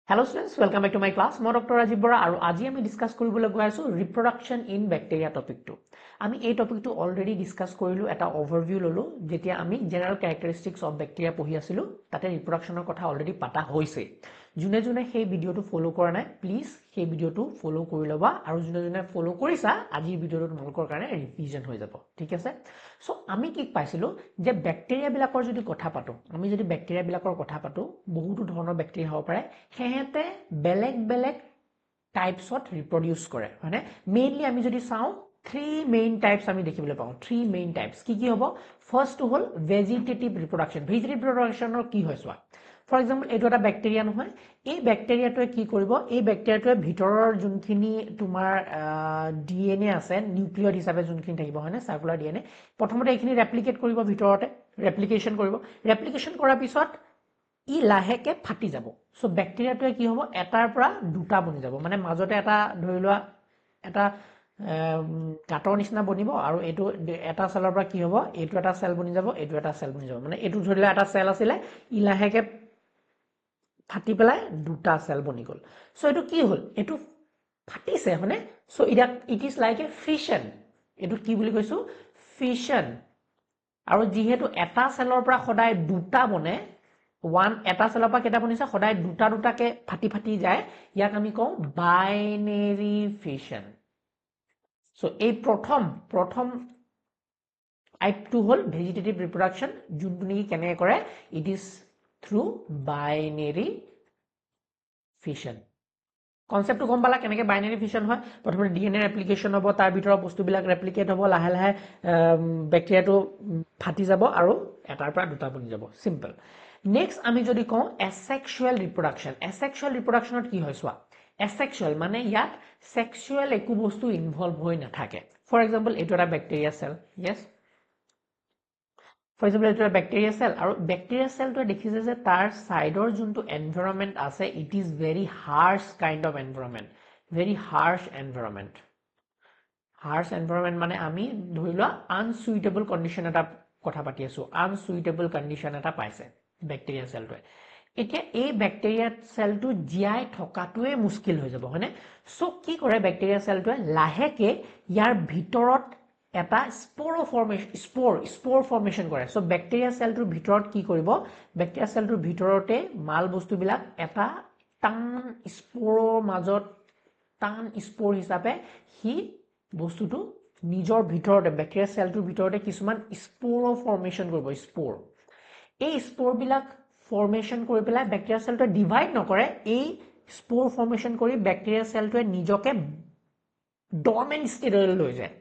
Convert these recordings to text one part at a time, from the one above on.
Hello students, welcome back to my class. মই Dr. Rajiv Bora আৰু আজি আমি ডিসকাস কৰিবলৈ গৈ আছো ৰিপ্ৰডাকচন ইন ব্যাকটেৰিয়া টপিকটো। আমি এই টপিকটো অলৰেডি ডিসকাস কৰিলো, এটা ওভাৰভিউ ললো যেতিয়া আমি জেনাৰেল ক্যাৰেক্টাৰিষ্টিক্স অফ ব্যাকটেৰিয়া পঢ়ি আছিলো, তাতে ৰিপ্ৰডাকচনৰ কথা অলৰেডি পাতা হৈছে। যোনে যোনে সেই ভিডিওটো ফলো কৰা নাই প্লিজ সেই ভিডিওটো ফলো কৰি লবা আৰু যোনে যোনে ফলো কৰিছা আজিৰ ভিডিওটো তোমালোকৰ কাৰণে ৰিভিজন হৈ যাব, ঠিক আছে? সো আমি কি পাইছিলো যে ব্যাকটেৰিয়া বিলাকৰ যদি কথা পাতো, আমি যদি ব্যাকটেৰিয়া বিলাকৰ কথা পাতো, বহুতো ধৰণৰ ব্যাকটেৰিয়া হ'ব পাৰে, হেহেতে বেলেগ বেলেগ টাইপছত ৰিপ্ৰডিউস কৰে, হয়নে? মেইনলি আমি যদি চাওঁ থ্ৰী মেইন টাইপস আমি দেখিবলৈ পাওঁ, থ্ৰী মেইন টাইপস কি হ'ব? ফাৰ্ষ্ট হ'ল ভেজিটেটিভ ৰিপ্ৰডাকচন। ভেজিটেটিভ ৰিপ্ৰডাকচনৰ কি হয় চোৱা, ফৰ এক্সাম্পল এইটো এটা ব্যাকটেৰিয়া নহয়, এই ব্যাকটেৰিয়াটোৱে কি কৰিব, এই ব্যাকটেৰিয়াটোৱে ভিতৰৰ যোনখিনি তোমাৰ ডিএনএ আছে, নিউক্লিয়ড হিচাপে যোনখিনি থাকিব, হয়নে? সাৰ্কুলাৰ ডিএনএ প্ৰথমতে এইখিনি ৰেপ্লিকেট কৰিব, ভিতৰতে ৰেপ্লিকেশন কৰিব, ৰেপ্লিকেশন কৰাৰ পিছত ই লাহেকে ফাটি যাব। সো ব্যাকটেৰিয়াটোৱে কি হ'ব, এটাৰ পৰা দুটা বনি যাব, মানে মাজতে এটা ধৰি লোৱা এটা গাঁতৰ নিচিনা বনিব আৰু এইটো এটা সেলৰ পৰা কি হ'ব, এইটো এটা সেল বনি যাব, এইটো এটা সেল বনি যাব, মানে এইটো ধৰি লোৱা এটা সেল আছিলে, ই লাহেকে ফাটি পেলাই দুটা সেল বনি গ'ল। সো এইটো কি হ'ল, এইটো ফাটিছে, হয়নে? So it is like a fission. এইটো কি বুলি কৈছো, ফিশন। আৰু যিহেতু এটা সেলৰ পৰা সদায় দুটা বনে, এটা সেলৰ পৰা কেইটা বনিছে, সদায় দুটা দুটাকে ফাটি ফাটি যায়, ইয়াক আমি কওঁ বাইনেৰী ফিশন। সো এই প্ৰথম টাইপটো হ'ল ভেজিটেটিভ ৰিপ্ৰডাকচন, যোনটো নেকি কেনে কৰে, it is through binary fission. কনসেপ্টটো গম পালা কেনেকে বাইনেৰী ফিশন হয়? প্ৰথমে ডিএনএ ৰেপ্লিকেশন হ'ব, তাৰ ভিতৰৰ বস্তুবিলাক ৰেপ্লিকেট হ'ব, লাহে লাহে ব্যাকটেৰিয়াটো ফাটি যাব আৰু এটাৰ পৰা দুটা বনি যাব, সিম্পল। নেক্সট আমি যদি কওঁ এসেক্সুৱেল ৰিপ্ৰডাকচন। এসেক্সুৱেল ৰিপ্ৰডাকচনত কি হয় চোৱা, এসেক্সুৱেল মানে ইয়াত সেক্সুৱেল একো বস্তু ইনভলভ হৈ নাথাকে। ফৰ এক্সাম্পল এইটো এটা bacteria cell, yes, for example এইটো এটা ব্যাকটেৰিয়া সেল, আৰু ব্যাকটেৰিয়া সেলটোৱে দেখিছে যে তাৰ সাইডৰ যোনটো এনভাইৰনমেন্ট আছে, it is very harsh kind of environment, very harsh environment. Harsh environment মানে আমি ধৰি লোৱা আনসুইটেবল কন্ডিশন এটা কথা পাতি আছো, আনসুইটেবল কন্ডিশন এটা পাইছে ব্যাকটেৰিয়া সেলটোৱে। এতিয়া এই ব্যাকটেৰিয়া সেলটো জিয়াই থকাটোৱে মুস্কিল হৈ যাব, হয়নে? সো কি কৰে ব্যাকটেৰিয়া সেলটোৱে, লাহেকে ইয়াৰ ভিতৰত এটা স্পোৰ ফৰ্মেশন কৰে। সো ব্যাকটেৰিয়া সেলটোৰ ভিতৰত কি কৰিব, ব্যাকটেৰিয়া সেলটোৰ ভিতৰতে মাল বস্তুবিলাক এটা টান স্পোৰৰ মাজত, টান স্পোৰ হিচাপে সি বস্তুটো নিজৰ ভিতৰতে, ব্যাকটেৰিয়া সেলটোৰ ভিতৰতে কিছুমান স্পোৰ ফৰ্মেশন কৰিব, স্পোৰ। এই স্পোৰবিলাক ফৰ্মেশন কৰি পেলাই ব্যাকটেৰিয়া সেলটোৱে ডিভাইড নকৰে, এই স্পোৰ ফৰ্মেশন কৰি ব্যাকটেৰিয়া সেলটোৱে নিজকে ডৰমেন্ট ষ্টেটলৈ লৈ যায়।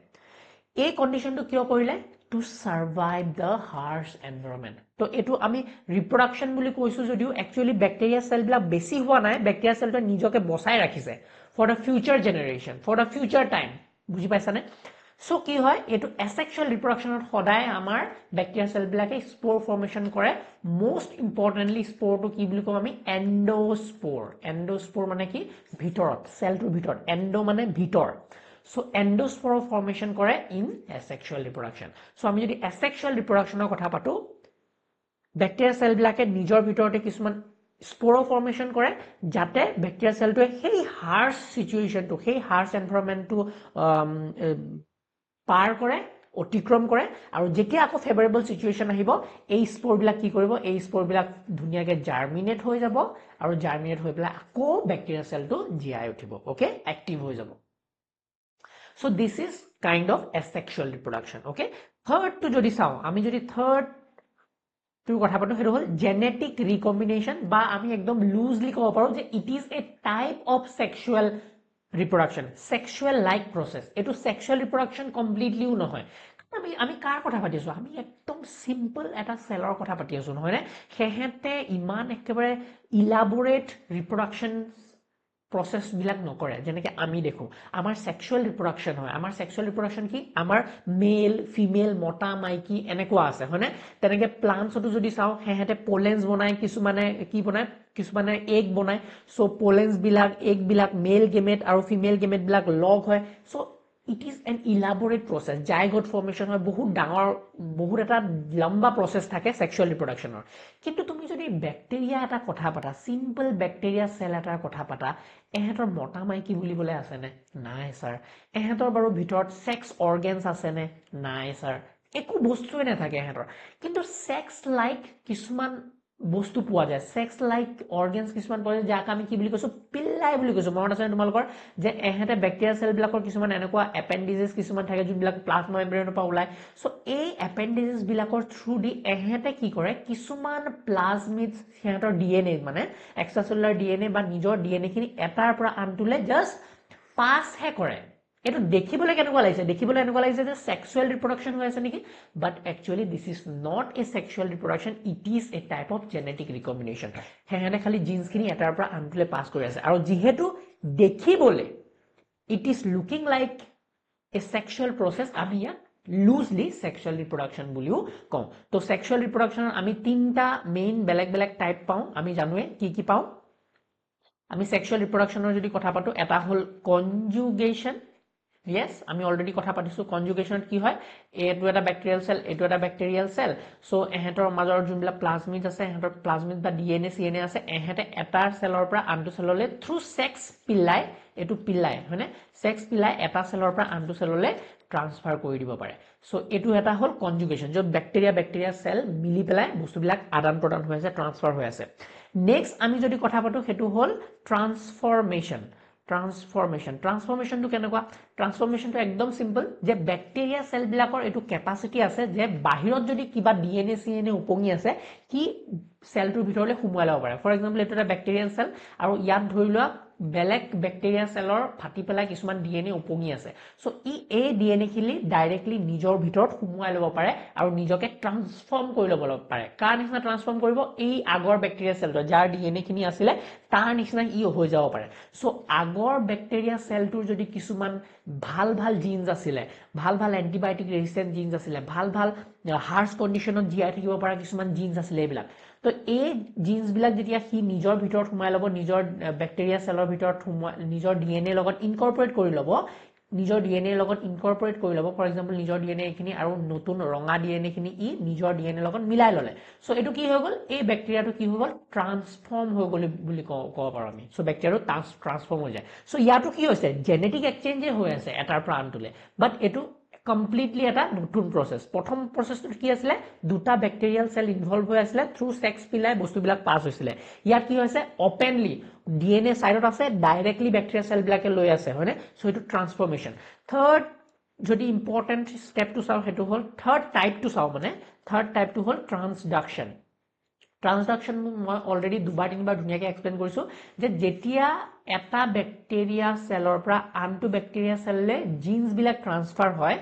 এই কন্ডিশনটো কিয় কৰিলে, টু সাৰ্ভাইভ দ্য হাৰ্শ এনভাইৰনমেন্ট। তো এইটো আমি ৰিপ্ৰডাকচন বুলি কৈছো যদিও একচুয়ালি ব্যাকটেৰিয়া সেলবিলাক বেছি হোৱা নাই, ব্যাকটেৰিয়া সেলটোৱে নিজকে বচাই ৰাখিছে for the future generation, for the future time, বুজি পাইছানে? সো কি হয়, এইটো এসেক্সুৱেল ৰিপ্ৰডাকচনত সদায় আমাৰ ব্যাকটেৰিয়া সেলবিলাকে স্পোৰ ফৰ্মেশন কৰে। মোস্ট ইম্পৰ্টেন্টলি স্পোৰটো কি বুলি কওঁ আমি, এন্ডোস্পোৰ। এন্ডোস্পোৰ মানে কি, ভিতৰত, সেলটোৰ ভিতৰত, এন্ডো মানে ভিতৰ। সো এন্ডোস্পোৰ ফৰ্মেশন কৰে ইন এসেক্সুৱেল ৰিপ্ৰডাকচন। সো আমি যদি এসেক্সুৱেল ৰিপ্ৰডাকচনৰ কথা পাতো, ব্যাকটেৰিয়া সেলবিলাকে নিজৰ ভিতৰতে কিছুমান স্পোৰ ফৰ্মেশন কৰে, যাতে ব্যাকটেৰিয়া সেলটোৱে সেই হাৰ্শ সিচুৱেশনটো, সেই হাৰ্শ এনভাইৰনমেন্টটো পাৰ কৰে, অতিক্ৰম কৰে, আৰু যেতিয়া আকৌ ফেভাৰেবল সিচুৱেশন আহিব, এই স্পোৰবিলাক কি কৰিব, এই স্পোৰবিলাক ধুনীয়াকৈ জাৰ্মিনেট হৈ যাব, আৰু জাৰ্মিনেট হৈ পেলাই আকৌ ব্যাকটেৰিয়া সেলটো জীয়াই উঠিব, ওকে, এক্টিভ হৈ যাব। So this is kind of asexual reproduction, okay? Third to jodi sao, ami jodi third to kotha pato, hetu hol genetic recombination, ba ami ekdom loosely kobo paro je it is a type of sexual reproduction, sexual like process. Etu sexual reproduction completely u nohoy, আমি কাৰ কথা পাতি আছো, আমি একদম simple এটা সেলৰ কথা পাতি আছো, নহয় নে? হেহেতে ইমান একেবাৰে ইলাবোৰেট ৰিপ্ৰডাকচন প্ৰসেস বিলাক নকৰে, যেনেকৈ আমি দেখো আমাৰ সেক্সুৱেল ৰিপ্ৰডাকচন হয়। আমাৰ সেক্সুৱেল ৰিপ্ৰডাকচন কি, আমাৰ মেল ফিমেল, মতা মাইকী এনেকুৱা আছে, হয়নে? তেনেকৈ প্লান্টছতো যদি চাওঁ, হেহেতে পোলেন্স বনায়, কিছুমানে কি বনায়, কিছুমানে এগ বনায়। সো পোলেন্স বিলাক, এগ বিলাক, মেল গেমেট আৰু ফিমেল গেমেট বিলাক লগ হয়। So it is an elaborate process. Zygote formation হয় বহুত ডাঙৰ বহুত এটা লম্বা process থাকে sexual reproduction ৰ কিন্তু তুমি যদি ব্যাকটেৰিয়া এটা কথা পাতা সিম্পল ব্যাকটেৰিয়া সেল এটাৰ কথা পাতা এহেতৰ মতা মাইকি বুলিবলে আছে নে নাই স্যাৰ এহেতৰ বাৰু ভিতৰত সেক্স অৰ্গানছ আছে নে নাই স্যাৰ একো বস্তুই নাথাকে এহেতৰ কিন্তু সেক্স লাইক কিছুমান বস্তু পোৱা যায় সেক্স লাইক অৰ্গানছ কিছুমান পোৱা যায় যাক আমি কি বুলি কৈছো পিল্লাই বুলি কৈছো মনত আছে তোমালোকৰ যে এহেতে ব্যাকটেৰিয়া সেল বিলাকৰ কিছুমান এনেকুৱা এপেন্ডিজেস কিছুমান থাকে যোনবিলাক প্লাজমা মেমব্ৰেনৰ পৰা ওলাই সো এই এপেন্ডিজেস বিলাকৰ থ্ৰু দি এহেতে কি কৰে কিছুমান প্লাজমিডস সিহঁতৰ ডিএনএ মানে এক্সট্ৰাসেলুলাৰ ডিএনএ বা নিজৰ ডিএনএ খিনি এটাৰ পৰা আনটোলে জাস্ট পাস হে কৰে এটো দেখিবলৈ কেনেকুৱা লাগিছে যে সেক্সুৱেল ৰিপ্ৰডাকশন হৈ আছে নেকি but actually this is not a sexual reproduction it is a type of genetic recombination হেহেনে খালি জিন্স খিনি এটাৰ পৰা আনটোলে পাস কৰি আছে আৰু যেহেতু দেখিবলৈ it is looking like a sexual process আমি ইয়াক লুজলি সেক্সুৱেল ৰিপ্ৰডাকশন বুলিও কওঁ তো সেক্সুৱেল ৰিপ্ৰডাকশনৰ আমি তিনটা মেইন বেলেগ টাইপ পাওঁ আমি জানোৱে কি পাওঁ আমি সেক্সুৱেল ৰিপ্ৰডাকশনৰ যদি কথা পাতো এটা হল কনজুগেশন Yes, আমি অলৰেডি কথা পাতিছো কনজুগেশনত কি হয় এটো এটা ব্যাকটেৰিয়াল সেল এটো এটা ব্যাকটেৰিয়াল সেল সো এহেতৰ মাজৰ যোনবিলাক প্লাজমিড আছে এহেতৰ প্লাজমিড বা ডিএনএ সিএনএ আছে এহেতে এটা সেলৰ পৰা আনটো সেললে থ্ৰু সেক্স পিলাই এটো পিলাই হয়নে সেক্স পিলাই এটা সেলৰ পৰা আনটো সেললে ট্ৰান্সফাৰ কৰি দিব পাৰে সো এটো এটা হল কনজুগেশন যত ব্যাকটেৰিয়া সেল মিলি পেলাই বস্তুবিলাক আদান প্ৰদান হৈ আছে ট্ৰান্সফাৰ হৈ আছে নেক্সট আমি যদি কথা পাতো হেতু হল ট্ৰান্সফৰমেশন ট্ৰান্সফৰমেশন তো কেনেকুৱা ট্ৰান্সফৰমেশন তো একদম সিম্পল যে ব্যাকটেৰিয়া সেল বিলাকৰ এটো ক্যাপাসিটি আছে যে বাহিৰত যদি কিবা ডিএনএ সিএনএ উপঙি আছে কি সেলটোৰ ভিতৰলে সুমুৱাই লব পাৰে ফৰ এক্সাম্পল এটো এটা ব্যাকটেৰিয়াল সেল আৰু ইয়াত ধৰি লোৱা বেলেগ ব্যাকটেৰিয়া সেলৰ ফাটি পেলাই কিছুমান ডিএনএ উপঙি আছে সো ই এই ডিএনএ খিনি ডাইৰেক্টলি নিজৰ ভিতৰত সুমুৱাই লব পাৰে আৰু নিজকে ট্ৰান্সফৰ্ম কৰি লব পাৰে কাৰ নিচিনা ট্ৰান্সফৰ্ম কৰিব এই আগৰ ব্যাকটেৰিয়া সেলটো যাৰ ডিএনএ খিনি আছিল তাৰ নিচিনা ই হৈ যাব পাৰে সো আগৰ ব্যাকটেৰিয়া সেলটোৰ যদি কিছুমান ভাল জিনস আছিল ভাল এন্টিবায়োটিক ৰেজিস্ট্যান্ট জিনস আছিল ভাল হাৰ্শ কন্ডিশনত জিআই থাকিব পৰা কিছুমান জিনস আছিল এইবিলাক তো এই জিনস বিলাক যেতিয়া হি নিজৰ ভিতৰত সুমাই লব নিজৰ ব্যাকটেৰিয়া সেলৰ ভিতৰত নিজৰ ডিএনএ লগত ইনকৰ্পোৰেট কৰি লব নিজৰ ডিএনএ লগত ইনকৰ্পোৰেট কৰি লব ফৰ এক্সাম্পল নিজৰ ডিএনএ খিনি আৰু নতুন ৰঙা ডিএনএ খিনি ই নিজৰ ডিএনএ লগত মিলাই ললে সো এটো কি হৈ গল এই ব্যাকটেৰিয়াটো কি হৈ গল ট্ৰান্সফৰ্ম হৈ গল বুলি কব পাৰো আমি সো ব্যাকটেৰিয়াটো ট্ৰান্সফৰ্ম হৈ যায় সো ইয়াটো কি হৈছে জেনেটিক এক্সচেঞ্জ হৈ আছে এটাৰ পৰা আনটোলে বাট এটো কমপ্লিটলি এটা নতুন প্ৰসেস প্ৰথম প্ৰসেসটো কি আছিল দুটা ব্যাকটেৰিয়াল সেল ইনভলভ হৈ আছিল থ্ৰু সেক্স পিলাই বস্তুবিলাক পাস হৈছিল ইয়াত কি হৈছে ওপেনলি ডিএনএ সাইডত আছে ডাইৰেক্টলি ব্যাকটেৰিয়া সেল বিলাকে লৈ আছে হয়নে সো এটো ট্ৰান্সফৰমেশন থাৰ্ড যদি ইম্পৰ্টেন্ট স্টেপটো চাও হেতু হল থাৰ্ড টাইপটো চাও মানে থাৰ্ড টাইপটো হল ট্ৰান্সডাকশন মই অলৰেডি দুবাৰ তিনিবাৰ ধুনিয়াকে এক্সপ্লেইন কৰিছো যে যেতিয়া এটা ব্যাকটেৰিয়া সেলৰ পৰা আনটো ব্যাকটেৰিয়া সেললে জিনস বিলাক ট্ৰান্সফাৰ হয়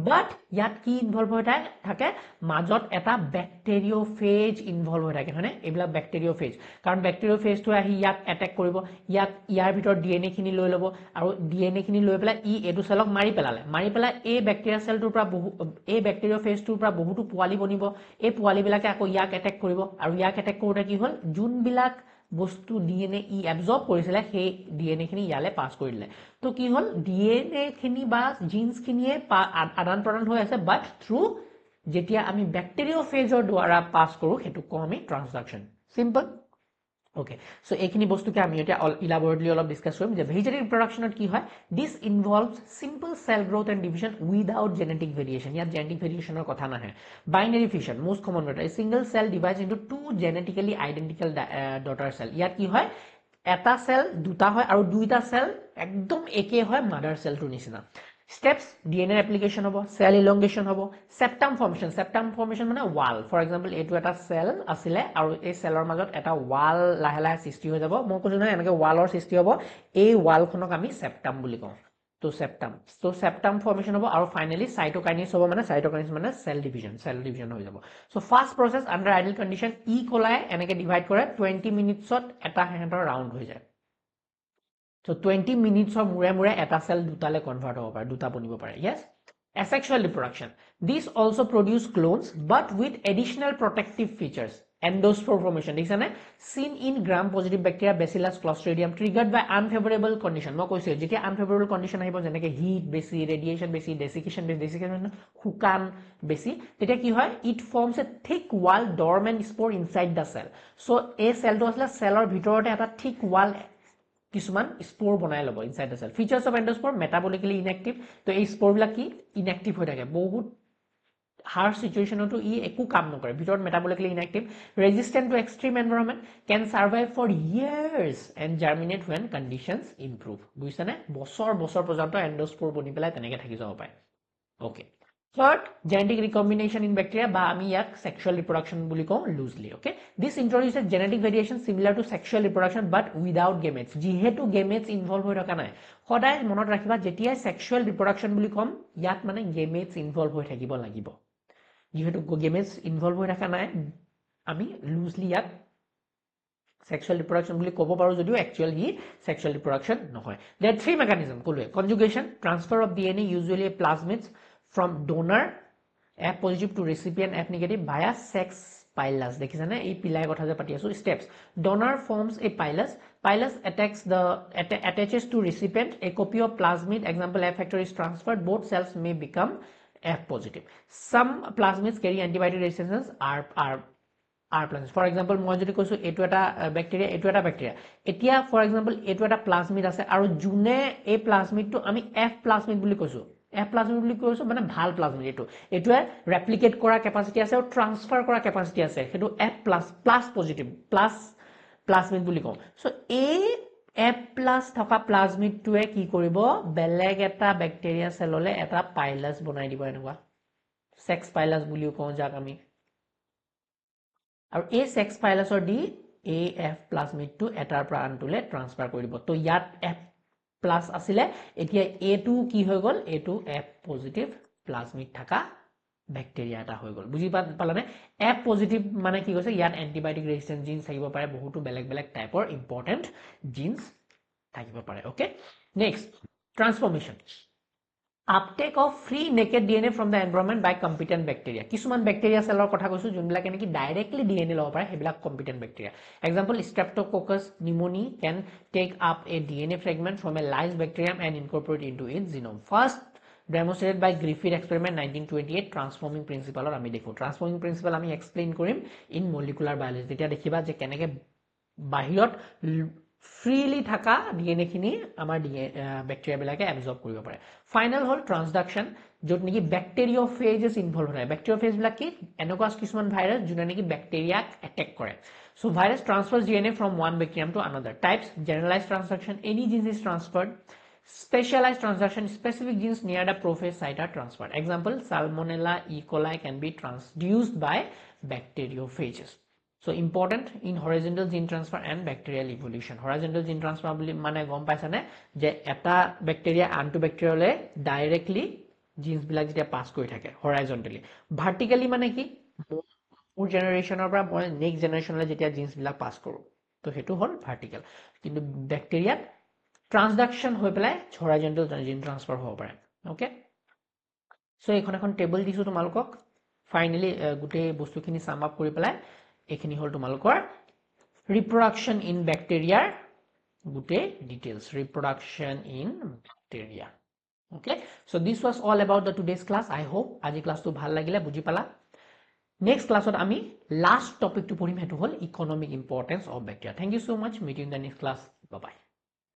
বাট ইয়াত কি ইনভলভ হৈ থাকে মাজত এটা ব্যাকটেৰিওফেজ ইনভলভ হৈ থাকে হয়নে এইবিলাক ব্যাকটেৰিওফেজ কাৰণ ব্যাকটেৰিওফেজটো আহি ইয়াক এটেক কৰিব ইয়াৰ ভিতৰত ডিএনএ খিনি লৈ লব আৰু ডিএনএ খিনি লৈ পেলাই ই এটো সেলক মাৰি পেলাই এই ব্যাকটেৰিয়া সেলটোৰ পৰা এই ব্যাকটেৰিওফেজটোৰ পৰা বহুতো পোৱালি বনিব এই পোৱালি বিলাকে আকৌ ইয়াক এটেক কৰিব আৰু ইয়াক এটেক কৰোতে কি হল যোনবিলাক বস্তু ডিএনএ ই এবজৰ্ব কৰিছিল সেই ডিএনএ খিনি ইয়ালে পাস কৰি দিলে তো কি হল ডিএনএ খিনি বা জিনস খিনিয়ে আদান প্ৰদান হৈ আছে বাট থ্ৰু যেতিয়া আমি ব্যাকটেৰিওফেজৰ দ্বাৰা পাস কৰো হেতু কও আমি ট্ৰান্সডাকশন সিম্পল Okay, so এইখিনি বস্তুকে আমি এটা ইলাবৰেটলি অলপ ডিসকাস কৰিম যে ভেজিটেটিভ ৰিপ্ৰডাকশনত কি হয় this involves simple cell growth and division without genetic variation ইয়াত জেনেটিক ভেৰিয়েশনৰ কথা নাহে binary fission most common method a single cell divides into two genetically identical daughter cell ইয়াত কি হয় এটা সেল দুটা হয় আৰু দুইটা সেল একদম একে হয় মাদাৰ সেলটোৰ নিচিনা Steps DNA replication hobo cell elongation hobo septum formation মানে wall for example etu eta cell asile aru ei cellor majot eta wall lahe sisti ho jabo mo koju na enake wallor sisti hobo ei wall khonok ami septum buli kau to septum formation hobo aru finally cytokines hobo mane cytokines mane cell division ho jabo so first process under ideal condition E. coli enake divide kore 20 minutes ot eta hetor round ho jay So 20 minutes of mure eta cell dutale convert hobo pare duta bonibo pare yes asexual reproduction these also produce clones but with additional protective features Endosperm formation দেখিছানে seen in gram positive bacteria Bacillus clostridium triggered by unfavorable condition মই কৈছো যেতিয়া unfavorable condition আহিব যেনেকে heat বেছি radiation বেছি desiccation শুকান বেছি তেতিয়া কি হয় it forms a thick wall dormant spore inside the cell so a cell to আসলে cellৰ ভিতৰতে এটা thick wall কিছুমান স্পোৰ বনাই লব inside the cell features of endosperm metabolically inactive তো এই স্পোৰ বিলাক কি inactive হৈ থাকে বহুত harsh situation to e eku kam nokore ভিতৰত metabolically inactive resistant to extreme environment can survive for years and germinate when conditions improve বুজিছানে বছৰ পৰ্যন্ত endosperm বনি পেলাই তেনেকে থাকি যাব পাৰে okay third genetic recombination in bacteria বা আমি ইয়াক sexual reproduction বুলি কওঁ loosely okay this introduces genetic variation similar to sexual reproduction but without gametes যেহেতু gametes involved হৈ থকা নাই সদায় মনত ৰাখিবা যেতিয়া sexual reproduction বুলি কম ইয়াত মানে gametes involved হৈ থাকিব লাগিব যেহেতু gametes involved হৈ থকা নাই আমি loosely ইয়াক sexual reproduction বুলি ক'ব পাৰো যদিও actually sexual reproduction নহয় there are three mechanisms কোলে conjugation transfer of DNA usually a plasmids from donor F positive to recipient F negative via sex pilus দেখিছানে এই পিলাই কথা যে পাতি আছো steps donor forms a pilus attaches to recipient a copy of plasmid example F factor is transferred both cells may become F positive some plasmids carry antibiotic resistance R plus for example মই যদি কৈছো এটো এটা bacteria এতিয়া for example এটো এটা plasmid আছে আৰু জুনে এই প্লাজমিডটো আমি F প্লাজমিড বুলি কৈছো F plasmid বুলি কৈছো মানে ভাল প্লাজমিড এটোৱে ৰেপ্লিকেট কৰা ক্যাপাসিটি আছে আৰু ট্ৰান্সফাৰ কৰা ক্যাপাসিটি আছে হেতু F plus positive plus plasmid বুলি কওঁ সো এই F প্লাস থকা প্লাজমিডটোৱে কি কৰিব বেলেগ এটা ব্যাকটেৰিয়া সেললে এটা পাইলাস বনাই দিব এনেকুৱা সেক্স পাইলাস বুলিও কওঁ যাক আমি আৰু এই সেক্স পাইলাসৰ দি এই F প্লাজমিডটো এটাৰ পৰা আনটোলে ট্ৰান্সফাৰ কৰি দিব তো ইয়াত F প্লাস আসিলে এতিয়া A2 কি হৈ গল A2 F পজিটিভ প্লাজমিড থাকা ব্যাকটেৰিয়া এটা হৈ গল বুজি পালানে F পজিটিভ মানে কি কৈছে ইয়াত এন্টিবায়োটিক ৰেজিস্ট্যান্ট জিন্স থাকিব পাৰে বহুতো বেলেগ টাইপৰ ইম্পৰ্টেন্ট জিন্স থাকিব পাৰে okay next transformation uptake of free naked DNA from the environment by competent bacteria কিছুমান ব্যাকটেৰিয়া সেলৰ কথা কৈছো যোনবিলাক এনেকি ডাইৰেক্টলি DNA লব পাৰে হেবিলাক competent bacteria example streptococcus pneumoniae can take up a DNA fragment from a live bacterium and incorporate into its genome first demonstrated by Griffith experiment 1928 transforming principle আমি দেখো transforming principle আমি explain কৰিম in molecular biology তেতিয়া দেখিবা যে কেনেকে বাহিৰত freely থাকা DNA খিনি আমাৰ ব্যাকটেৰিয়া বিলাকে absorb কৰিব পাৰে ফাইনাল হল ট্ৰান্সডাকশন যত নেকি ব্যাকটেৰিওফেজেস ইনভলভ হয় ব্যাকটেৰিওফেজ বিলাক কি এনেকুৱা কিছুমান ভাইৰাছ যোনে নেকি ব্যাকটেৰিয়াক অ্যাটাক কৰে so virus transfers DNA from one bacterium to another types generalized transduction any gene is transferred specialized transduction specific genes near the prophase site are transferred example salmonella E. coli can be transduced by bacteriophages so important in horizontal gene transfer and bacterial evolution horizontal gene transfer বুলি মানে গম পাইছানে যে এটা bacteria আনটো ব্যাকটেৰিয়ালে directly jeans বিলাক যেতিয়া pass কৰি থাকে horizontally vertically মানে কি মোৰ জেনাৰেশনৰ পৰা মই নেক্সট জেনাৰেশনলৈ যেতিয়া জিন্স বিলাক পাস কৰো তো হেতু হল ভাৰ্টিকেল কিন্তু ব্যাকটেৰিয়া ট্ৰান্সডাকশন হৈ পেলাই হৰাইজন্টাল জিন ট্ৰান্সফাৰ হ'ব পাৰে ওকে সো এখন টেবল দিছো তোমালোকক ফাইনালি গুটে বস্তুখিনি সাম আপ কৰি পেলাই এখিনি হল তোমালোকৰ reproduction in bacteria গুটে details reproduction in bacteria okay so this was all about the today's class I hope আজি ক্লাসটো ভাল লাগিলে বুজি পালা next classত আমি last topic to পঢ়িম হেতু হল economic importance of bacteria thank you so much meet you in the next class bye bye